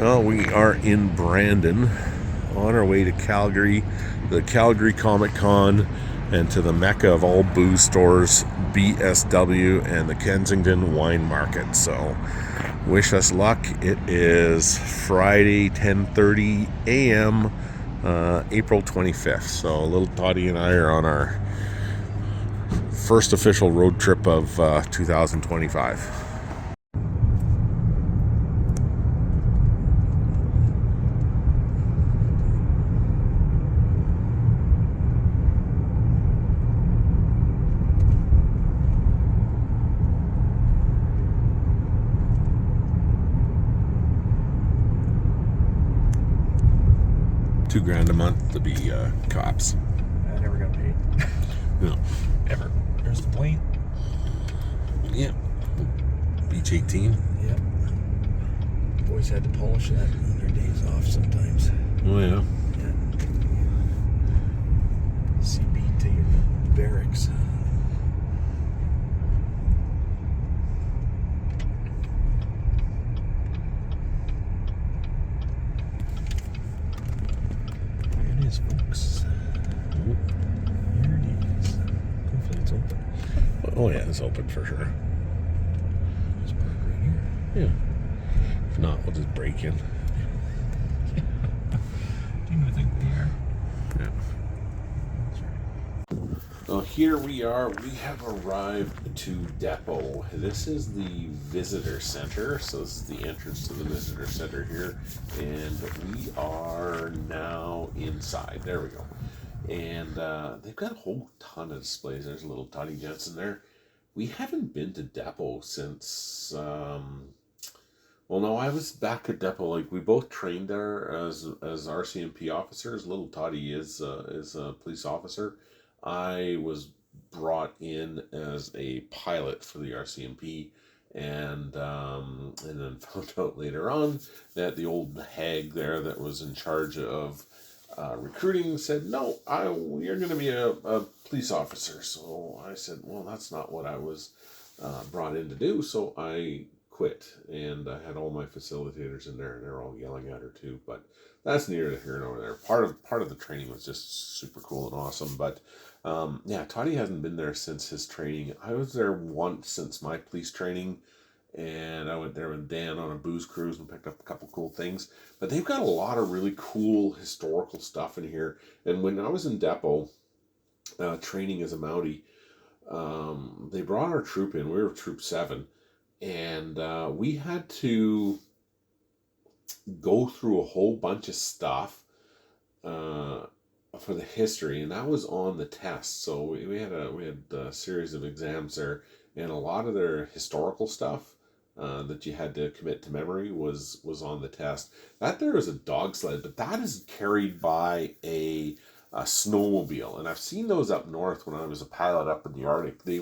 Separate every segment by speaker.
Speaker 1: Well, we are in Brandon on our way to Calgary, the Calgary Comic Con, and to the mecca of all booze stores, BSW, and the Kensington Wine Market. So wish us luck. It is Friday, 10:30 a.m., April 25th. So little Toddy and I are on our first official road trip of 2025. $2,000 a month to be cops.
Speaker 2: I never got paid.
Speaker 1: No.
Speaker 2: Ever. There's the plane.
Speaker 1: Yeah. Beach 18.
Speaker 2: Yep. Boys had to polish that on their days off sometimes.
Speaker 1: Oh, yeah.
Speaker 2: Yeah. CB to your barracks. There it is, folks. Here it is. Hopefully it's open.
Speaker 1: Oh, yeah, it's open for sure.
Speaker 2: Just park right here.
Speaker 1: Yeah. If not, we'll just break in.
Speaker 2: Do you think we are?
Speaker 1: Yeah.
Speaker 2: That's right.
Speaker 1: Well, here we are. We have arrived to Depot. This is the visitor center. So this is the entrance to the visitor center here. And we are now inside. There we go. And they've got a whole ton of displays. There's a little Toddy Jensen there. We haven't been to Depot since... well, no, I was back at Depot. Like, we both trained there as RCMP officers. Little Toddy is a police officer. I was brought in as a pilot for the RCMP, and then found out later on that the old hag there that was in charge of recruiting said, "No, you're going to be a police officer." So I said, "Well, that's not what I was brought in to do." So I quit, and I had all my facilitators in there, and they're all yelling at her too. But that's neither here nor there. Part of the training was just super cool and awesome. But yeah, Toddy hasn't been there since his training. I was there once since my police training, and I went there with Dan on a booze cruise and picked up a couple cool things. But they've got a lot of really cool historical stuff in here. And when I was in Depot training as a Mountie, they brought our troop in. We were Troop 7. And we had to go through a whole bunch of stuff for the history, and that was on the test. So we had a series of exams there, and a lot of their historical stuff that you had to commit to memory was on the test. That there is a dog sled, but that is carried by a snowmobile, and I've seen those up north when I was a pilot up in the Arctic. They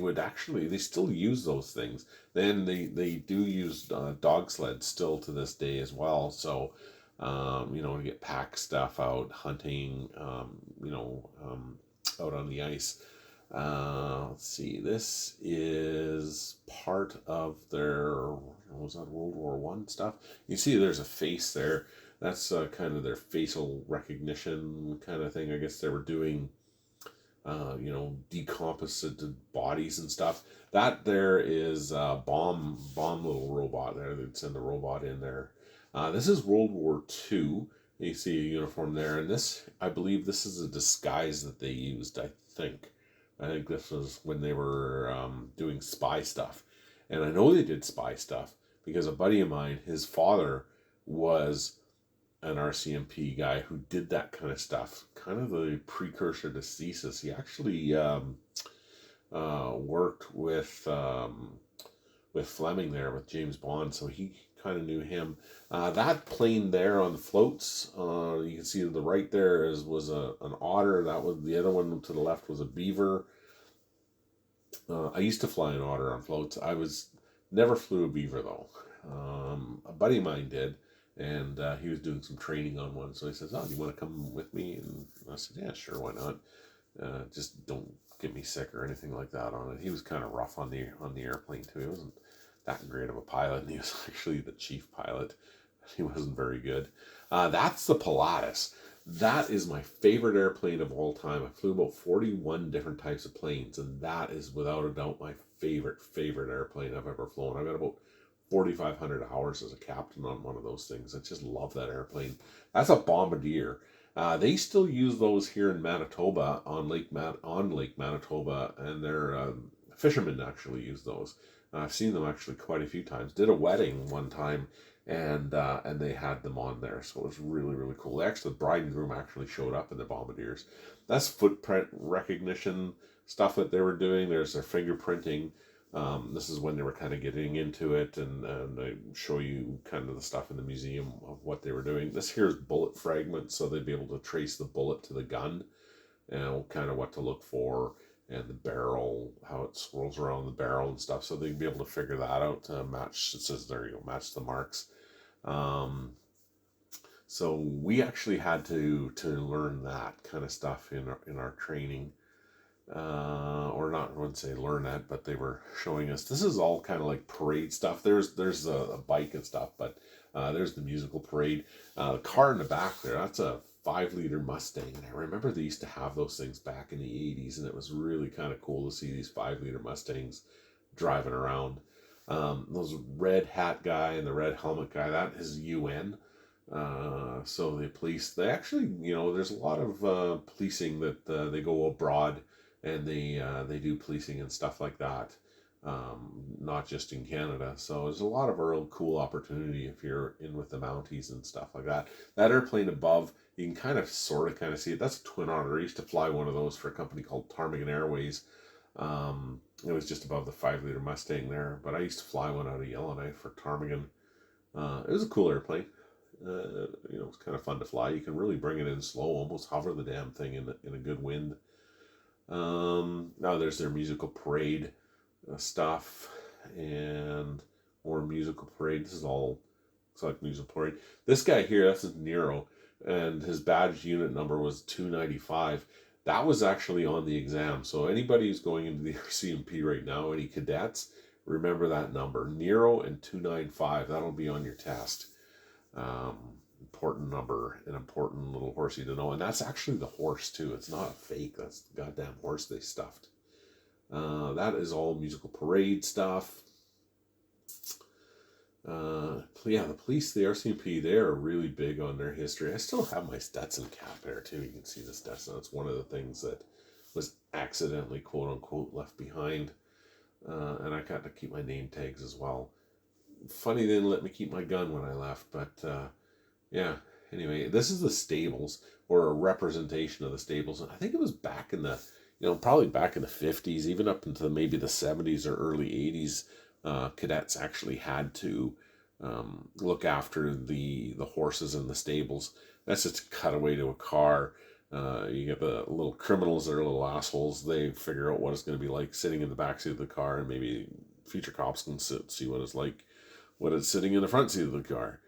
Speaker 1: still use those things. Then they do use dog sleds still to this day as well. So to get pack stuff out, hunting, out on the ice. Let's see, this is part of their, was that World War One stuff? You see there's a face there. That's kind of their facial recognition kind of thing. I guess they were doing, decomposited bodies and stuff. That there is a bomb little robot there. They'd send a robot in there. This is World War II. You see a uniform there. And this, I believe this is a disguise that they used, I think this was when they were doing spy stuff. And I know they did spy stuff because a buddy of mine, his father was an RCMP guy who did that kind of stuff, kind of the precursor to CSIS. He actually worked with Fleming there, with James Bond, so he kind of knew him. That plane there on the floats, you can see to the right there was an otter. That was the other one to the left was a beaver. I used to fly an otter on floats. Never flew a beaver though. A buddy of mine did. And he was doing some training on one, so he says, "Oh, do you want to come with me?" And I said, "Yeah, sure, why not? Just don't get me sick or anything like that on it." He was kind of rough on the airplane too. He wasn't that great of a pilot, and he was actually the chief pilot. He wasn't very good. That's the Pilatus. That is my favorite airplane of all time. I flew about 41 different types of planes, and that is without a doubt my favorite airplane I've ever flown. I've got about 4,500 hours as a captain on one of those things. I just love that airplane. That's a Bombardier. They still use those here in Manitoba on Lake Manitoba, and their fishermen actually use those. I've seen them actually quite a few times. Did a wedding one time, and they had them on there, so it was really cool. Actually, the bride and groom actually showed up in the Bombardiers. That's footprint recognition stuff that they were doing. There's their fingerprinting. This is when they were kind of getting into it, and I show you kind of the stuff in the museum of what they were doing. This here is bullet fragments, so they'd be able to trace the bullet to the gun, and kind of what to look for, and the barrel, how it swirls around the barrel and stuff, so they'd be able to figure that out to match. It says there you go, match the marks. So we actually had to learn that kind of stuff in our training. Or not, I wouldn't say learn that, but they were showing us. This is all kind of like parade stuff. There's a bike and stuff, but there's the musical parade. The car in the back there, that's a 5-liter Mustang, and I remember they used to have those things back in the 80s, and it was really kind of cool to see these 5-liter Mustangs driving around. Those red hat guy and the red helmet guy, that is UN. So the police, they actually, there's a lot of policing that they go abroad, and they do policing and stuff like that, not just in Canada. So there's a lot of real cool opportunity if you're in with the Mounties and stuff like that. That airplane above, you can kind of see it. That's a Twin Otter. I used to fly one of those for a company called Ptarmigan Airways. It was just above the 5-liter Mustang there, but I used to fly one out of Yellowknife for Ptarmigan. It was a cool airplane. It's kind of fun to fly. You can really bring it in slow, almost hover the damn thing in a good wind. Now there's their musical parade stuff, and more musical parade. This is all looks like musical parade. This guy here, that's his Nero, and his badge unit number was 295. That was actually on the exam. So anybody who's going into the RCMP right now, any cadets, remember that number, Nero and 295. That'll be on your test. Important number, an important little horsey to know, and that's actually the horse too. It's not a fake. That's the goddamn horse they stuffed. That is all musical parade stuff. The police, the RCMP, they are really big on their history. I still have my Stetson cap there too. You can see the Stetson. That's one of the things that was accidentally, quote unquote, left behind. And I got to keep my name tags as well. Funny they didn't let me keep my gun when I left, but yeah. Anyway, this is the stables, or a representation of the stables. And I think it was back in the, probably back in the 50s, even up into maybe the 70s or early 80s, cadets actually had to look after the horses in the stables. That's just a cutaway to a car. You get the little criminals that are little assholes. They figure out what it's going to be like sitting in the backseat of the car, and maybe future cops can see what it's like when it's sitting in the front seat of the car.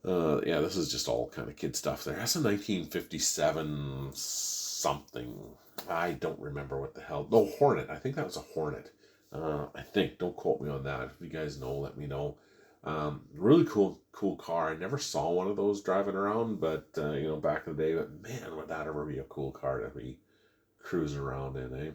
Speaker 1: This is just all kind of kid stuff there. That's a 1957 something. I don't remember what the hell. No, Hornet. I think that was a Hornet. I think. Don't quote me on that. If you guys know, let me know. Really cool car. I never saw one of those driving around, but back in the day. But man, would that ever be a cool car to be cruising around in, eh?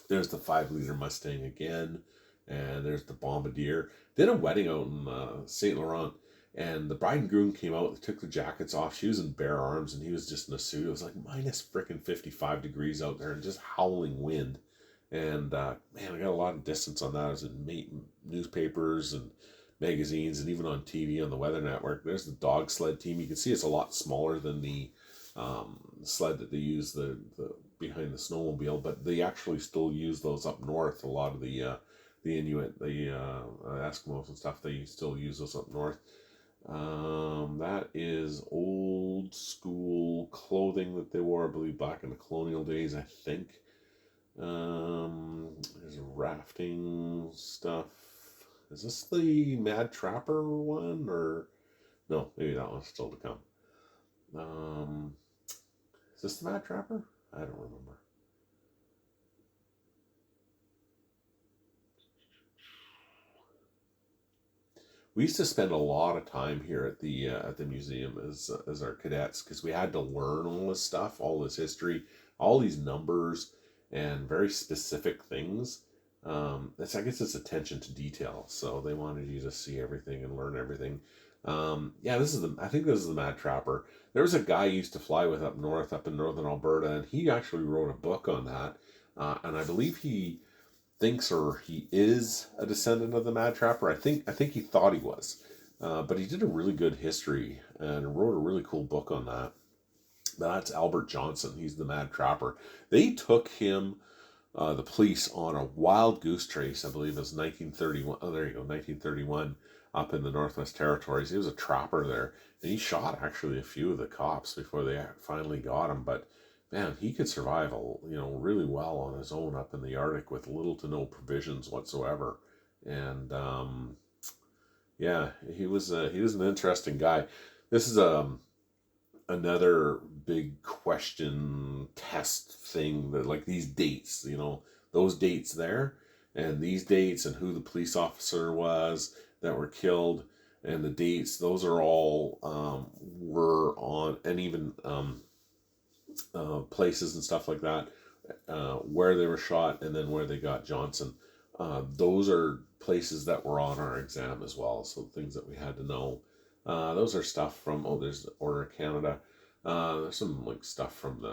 Speaker 1: There's the 5-liter Mustang again, and there's the Bombardier. Did a wedding out in St. Laurent, and the bride and groom came out. They took the jackets off. She was in bare arms, and he was just in a suit. It was like minus freaking 55 degrees out there, and just howling wind. And man, I got a lot of distance on that. I was in newspapers and magazines, and even on TV on the Weather Network. There's the dog sled team. You can see it's a lot smaller than the sled that they use the behind the snowmobile, but they actually still use those up north. A lot of the Inuit, the Eskimos and stuff, they still use those up north. That is old school clothing that they wore, I believe, back in the colonial days, I think. There's rafting stuff. Is this the Mad Trapper one, or no? Maybe that one's still to come. Is this the Mad Trapper? I don't remember. we used to spend a lot of time here at the museum as our cadets, because we had to learn all this stuff, all this history, all these numbers, and very specific things. I guess it's attention to detail. So they wanted you to see everything and learn everything. Yeah, I think this is the Mad Trapper. There was a guy I used to fly with up north, up in northern Alberta, and he actually wrote a book on that. And I believe he thinks, or he is, a descendant of the Mad Trapper. I think he thought he was. But he did a really good history and wrote a really cool book on that. That's Albert Johnson. He's the Mad Trapper. They took him, the police, on a wild goose chase, I believe it was 1931. Oh, there you go, 1931, up in the Northwest Territories. He was a trapper there, and he shot actually a few of the cops before they finally got him. But man, he could survive, really well on his own up in the Arctic with little to no provisions whatsoever. And yeah, he was an interesting guy. This is another big question test thing, that like these dates, those dates there, and these dates, and who the police officer was that were killed, and the dates, those are all were on, and even places and stuff like that, where they were shot, and then where they got Johnson. Those are places that were on our exam as well, so things that we had to know. Those are stuff from, there's the Order of Canada. There's some like stuff from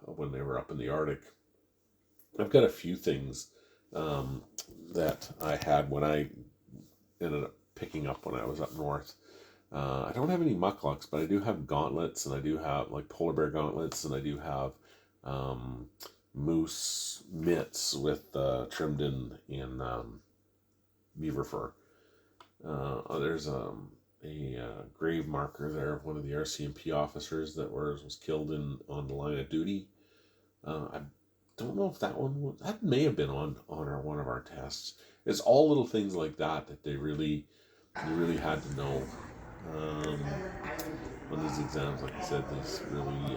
Speaker 1: when they were up in the Arctic. I've got a few things that I had when I ended up picking up when I was up north. I don't have any mucklucks, but I do have gauntlets, and I do have like polar bear gauntlets, and I do have moose mitts with trimmed in beaver fur. There's a grave marker there of one of the RCMP officers that was killed on the line of duty. I don't know if that may have been on one of our tests. It's all little things like that they really had to know on these exams. Like I said, these really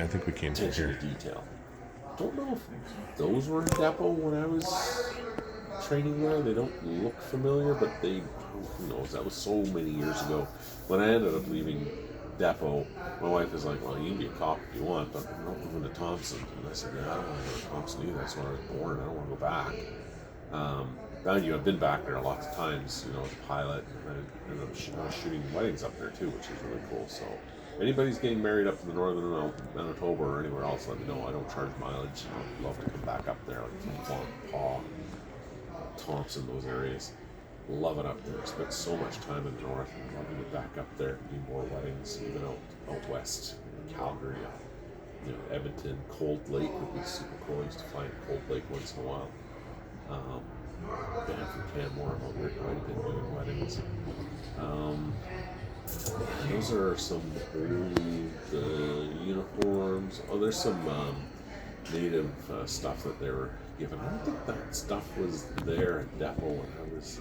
Speaker 2: I think we came through
Speaker 1: attention
Speaker 2: here.
Speaker 1: to detail. Don't know if those were in depot when I was training there. They don't look familiar, but who knows? That was so many years ago. When I ended up leaving depot, my wife was like, well, you can be a cop if you want, but I'm not moving to Thompson. And I said, yeah, I don't want to go to Thompson either. That's where I was born. I don't want to go back. I've been back there lots of times, as a pilot, and I was shooting weddings up there too, which is really cool. So if anybody's getting married up in the northern Manitoba or anywhere else, let me know. I don't charge mileage. I'd love to come back up there, like from Paw, Thompson, those areas. Love it up there. Spent so much time in the north, and love to get back up there and do more weddings, even out west, in Calgary, Edmonton. Cold Lake would be super cool. I used to fly in Cold Lake once in a while. Down from Canmore, I've been doing weddings. Those are some old uniforms. There's some native stuff that they were given. I don't think that stuff was there at depot when I was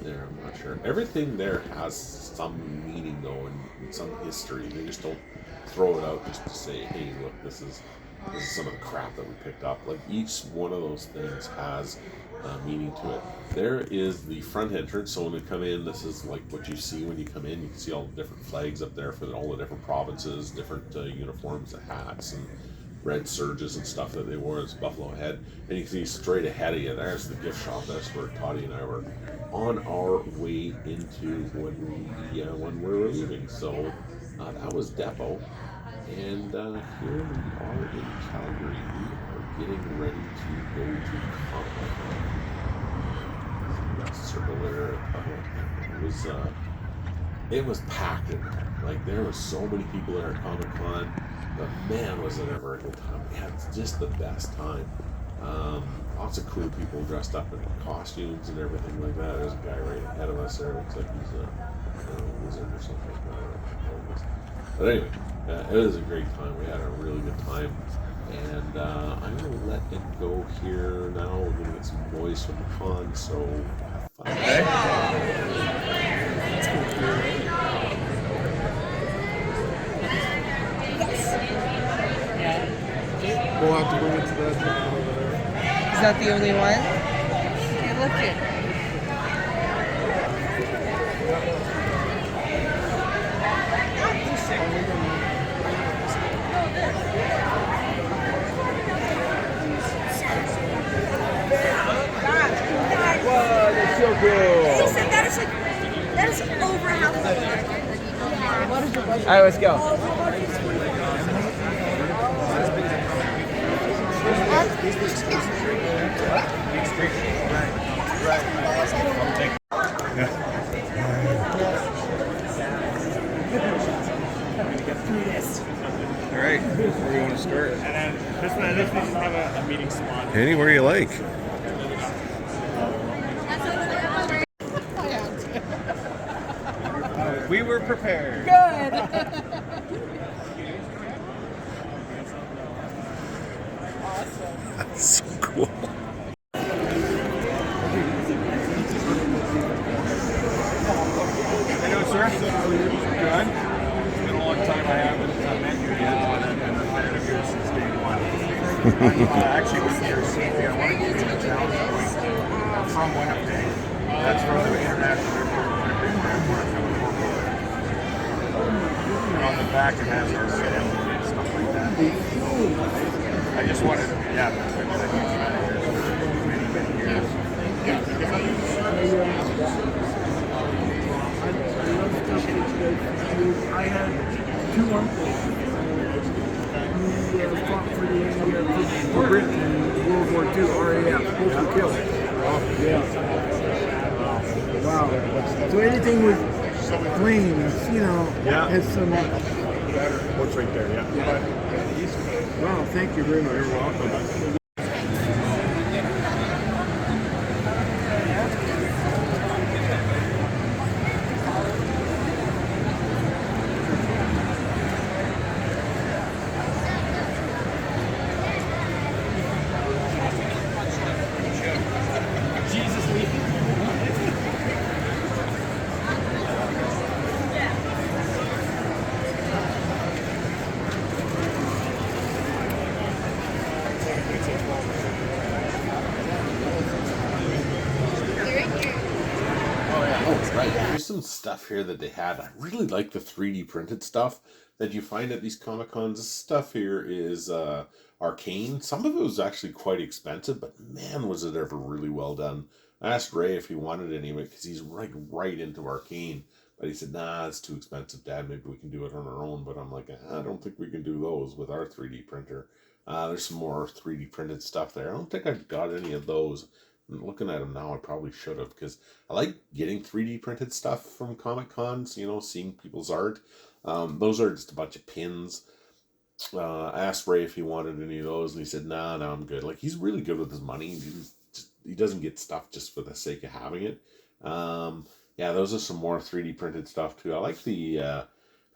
Speaker 1: there. I'm not sure. Everything there has some meaning though, and some history. They just don't throw it out just to say, hey, look, this is some of the crap that we picked up. Like each one of those things has meaning to it. There is the front entrance, so when we come in, this is like what you see when you come in. You can see all the different flags up there for all the different provinces, different uniforms and hats and red surges and stuff that they wore as Buffalo Head. And you can see straight ahead of you, there's the gift shop. That's where Toddy and I were on our way into when we were leaving. So that was depot. And here we are in Calgary. We are getting ready to go to Comic Con. That circle there, it was packed in there. Like there were so many people there at Comic Con, but man, was it ever a good time. We had just the best time. Lots of cool people dressed up in costumes and everything like that. There's a guy right ahead of us there. Looks like he's a wizard or something like that. But anyway, it was a great time. We had a really good time. And I'm going to let it go here now. We're going to get some noise from the con, so have fun.
Speaker 3: Yeah.
Speaker 2: We'll have to go into that over there.
Speaker 3: Is that the only one? Okay, look it. He said that is over half a million.
Speaker 4: All right, let's go.
Speaker 2: All right, where do you want to start? And then this one have a meeting spot. Anywhere you like.
Speaker 4: We were prepared.
Speaker 3: Good.
Speaker 2: That's so cool. Hello, sir. Good. It's been a long time. I haven't met you yet, but I've been a fan of yours since day one. Actually, with the RCMP, I want to give you a challenge point from Winnipeg. That's from the International Airport of Winnipeg Airport. And on the back, it has our red emblem and stuff like that. I just wanted, yeah, I've been a huge fan of yours for many, many years.
Speaker 5: I had two uncles who fought for for Britain in World War II, RAF, both were killed. Yeah. Wow. So anything with flames, you know, has some...
Speaker 2: What's right there, yeah.
Speaker 5: Wow, thank you very much.
Speaker 2: You're welcome.
Speaker 1: There's some stuff here that they had. I really like the 3D printed stuff that you find at these Comic Cons. This stuff here is arcane. Some of it was actually quite expensive, but man, was it ever really well done. I asked Ray if he wanted any of it because he's right into arcane. But he said, nah, it's too expensive, Dad. Maybe we can do it on our own. But I'm like, I don't think we can do those with our 3D printer. There's some more 3D printed stuff there. I don't think I've got any of those. Looking at them now, I probably should have, because I like getting 3D printed stuff from Comic Cons, you know, seeing people's art. Those are just a bunch of pins. I asked Ray if he wanted any of those, and he said, nah, I'm good. Like, he's really good with his money. He doesn't get stuff just for the sake of having it. Yeah, those are some more 3D printed stuff, too. I like the...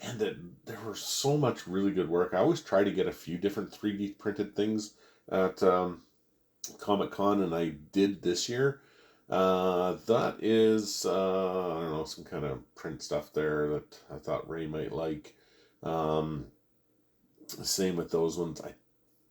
Speaker 1: man, there was so much really good work. I always try to get a few different 3D printed things at... Comic Con, and I did this year. That is I don't know, some kind of print stuff there that I thought Ray might like. Same with those ones. I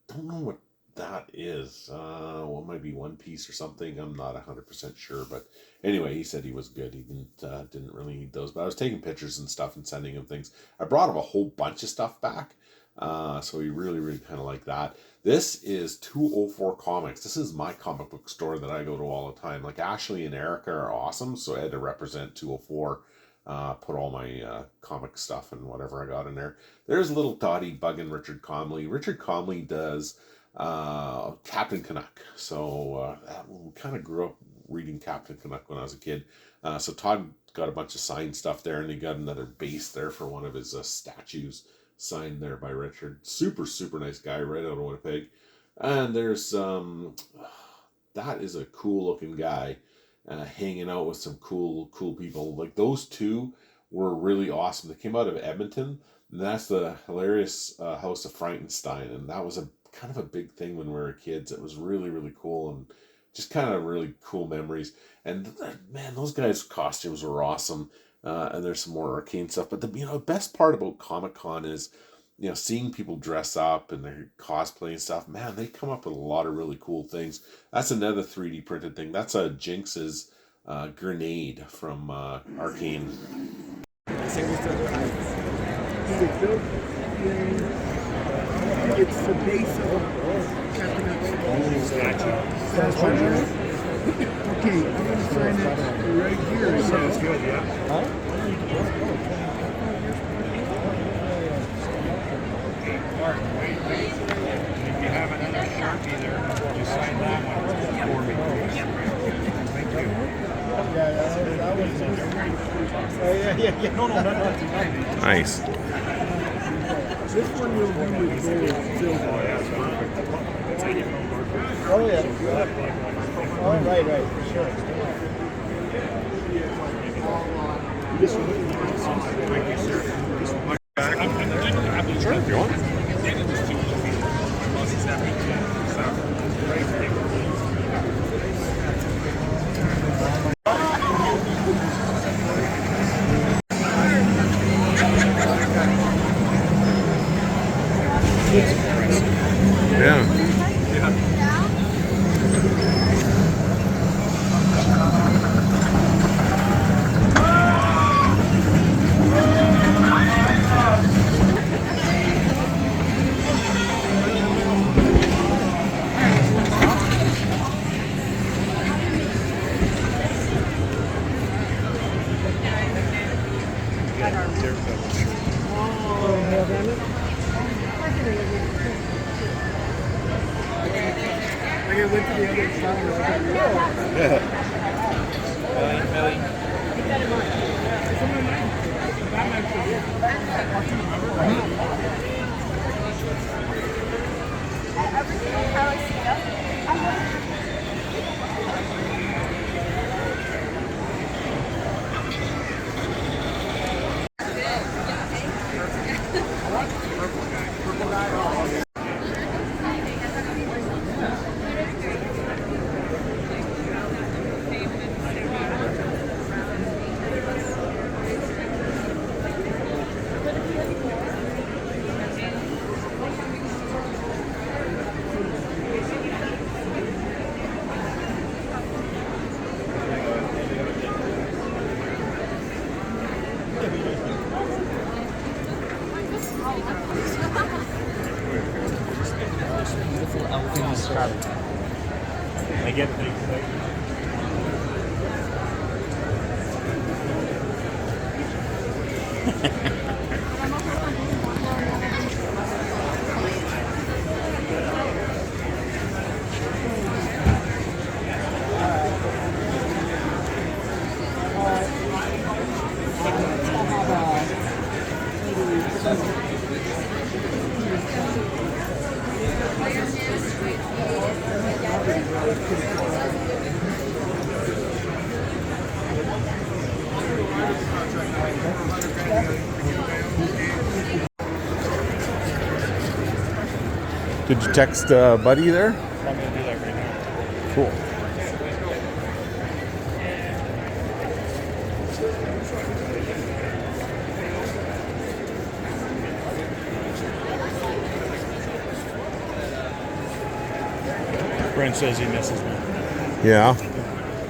Speaker 1: don't know what that is. Well, it might be One Piece or something. I'm not 100% sure, but anyway, he said he was good. He didn't really need those, but I was taking pictures and stuff and sending him things. I brought him a whole bunch of stuff back. So he really kind of liked that. This is 204 Comics. This is my comic book store that I go to all the time. Like, Ashley and Erica are awesome, so I had to represent 204. Put all my comic stuff and whatever I got in there. There's little Toddy bugging Richard Comley. Richard Comley does Captain Canuck. So we kind of grew up reading Captain Canuck when I was a kid. So Todd got a bunch of signed stuff there, and he got another base there for one of his statues. Signed there by Richard. Super nice guy right out of Winnipeg. And there's that is a cool looking guy hanging out with some cool people. Like, those two were really awesome. They came out of Edmonton, and that's the hilarious House of Frankenstein, and that was a kind of a big thing when we were kids. It was really cool, and just kind of really cool memories. And man, those guys' costumes were awesome. And there's some more arcane stuff. But the best part about Comic Con is, seeing people dress up and their cosplay and stuff. Man, they come up with a lot of really cool things. That's another 3D printed thing. That's a Jinx's grenade from Arcane.
Speaker 5: It's the base of Captain Canuck statue. Okay, I'm going to sign it right here.
Speaker 2: Sounds good, yeah. Mark, wait. If you have another Sharpie there, just sign that one for me, please. Thank you. Yeah. No, not
Speaker 1: Nice.
Speaker 5: This one will be with gold, silver.
Speaker 4: Oh, yeah. Oh, right, for sure.
Speaker 2: Thank you, sir. Sure, if you want.
Speaker 1: Yeah.
Speaker 5: I went to the other side.
Speaker 2: I get it.
Speaker 1: Did you text Buddy there?
Speaker 2: I'm going to do that right now.
Speaker 1: Cool.
Speaker 2: Brent says he misses me.
Speaker 1: Yeah.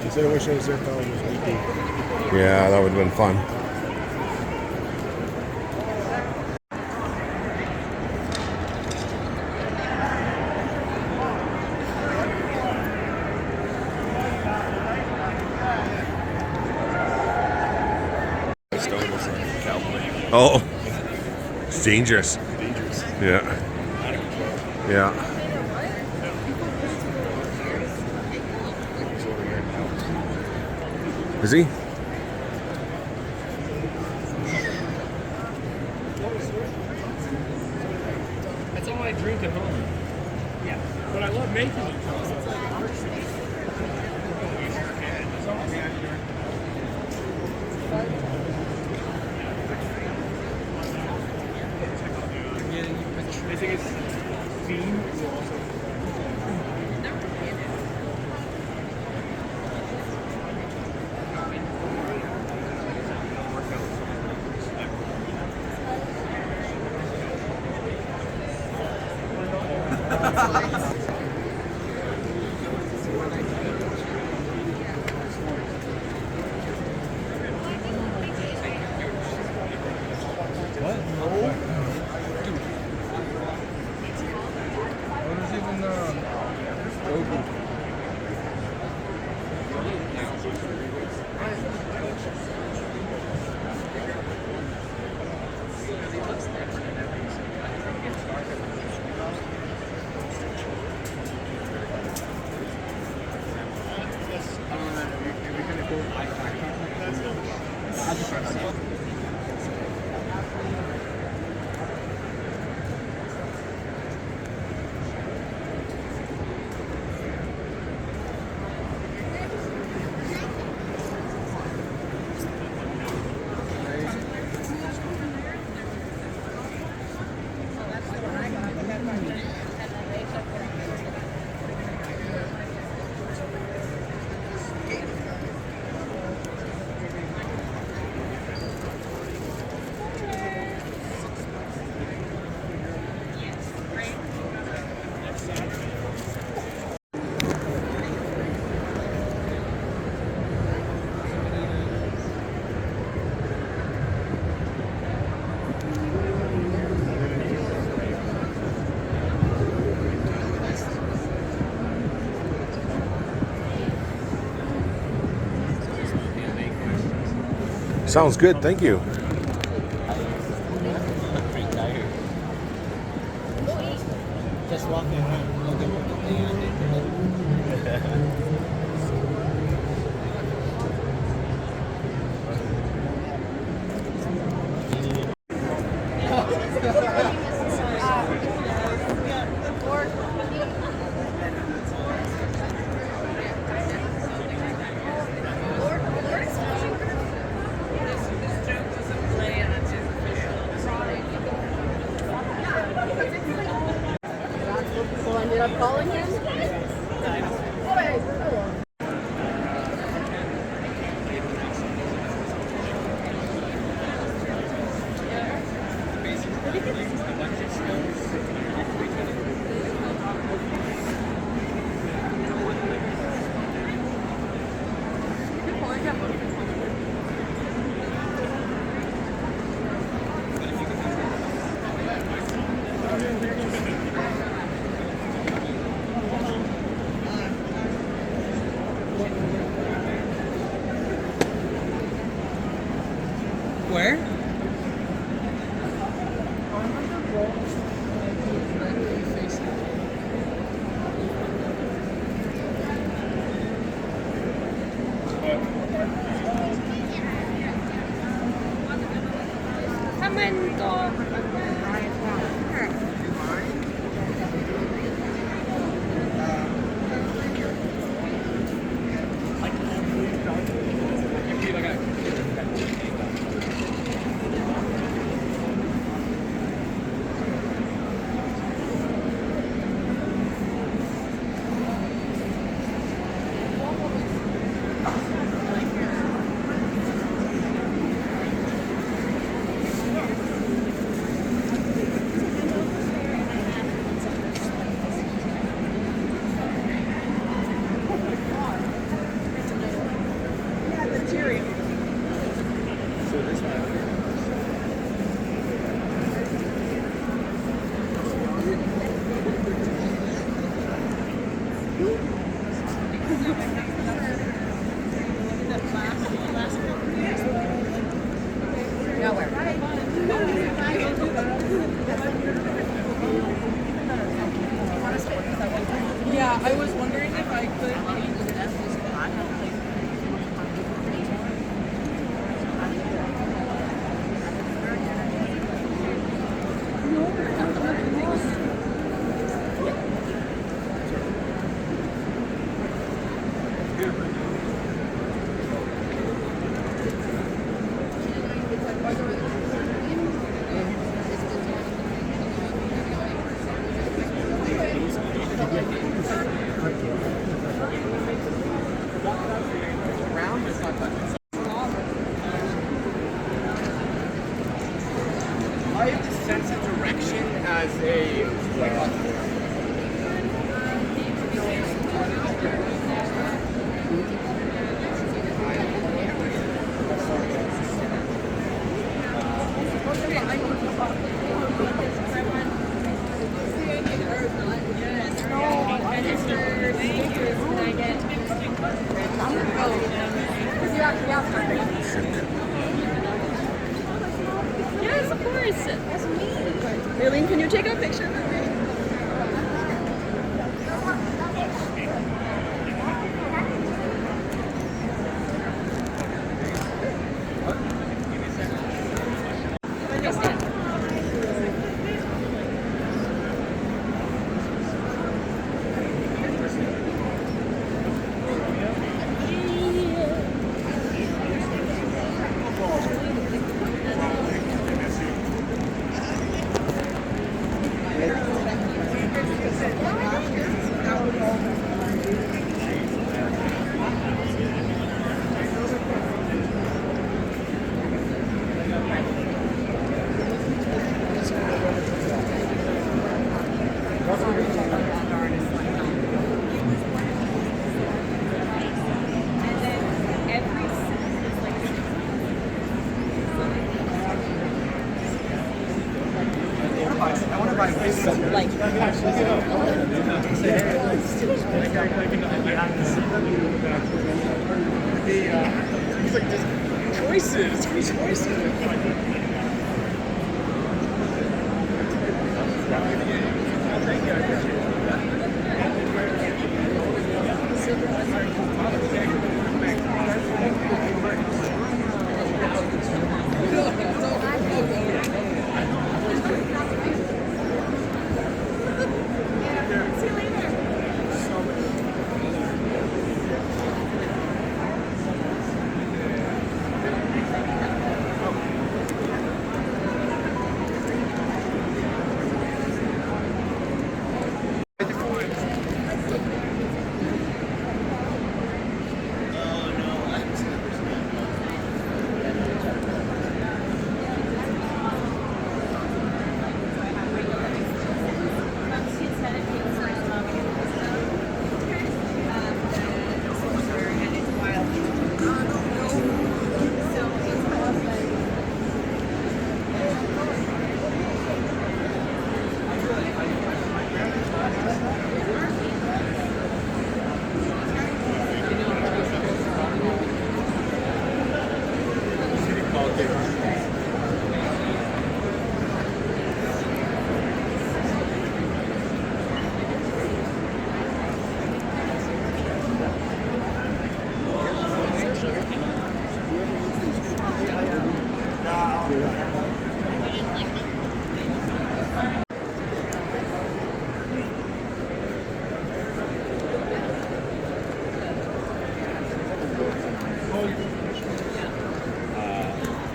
Speaker 2: He said, I wish I was there for all those weekends.
Speaker 1: Yeah, that would have been fun. Oh, it's dangerous. Yeah. Yeah. Is he?
Speaker 2: That's all I drink at home. Yeah. But I love making it. It's like art. I think it's theme.
Speaker 1: Sounds good, thank you.
Speaker 4: Just walking around looking for the thing on it.
Speaker 3: So I ended up calling him.
Speaker 4: Where?
Speaker 6: Yeah, I was wondering if I could.
Speaker 4: I have to sense a direction as a
Speaker 3: Yes, of course. That's me. Really? Can you take a picture of me? like.
Speaker 2: He's like, there's choices.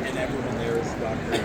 Speaker 7: And everyone there is Dr.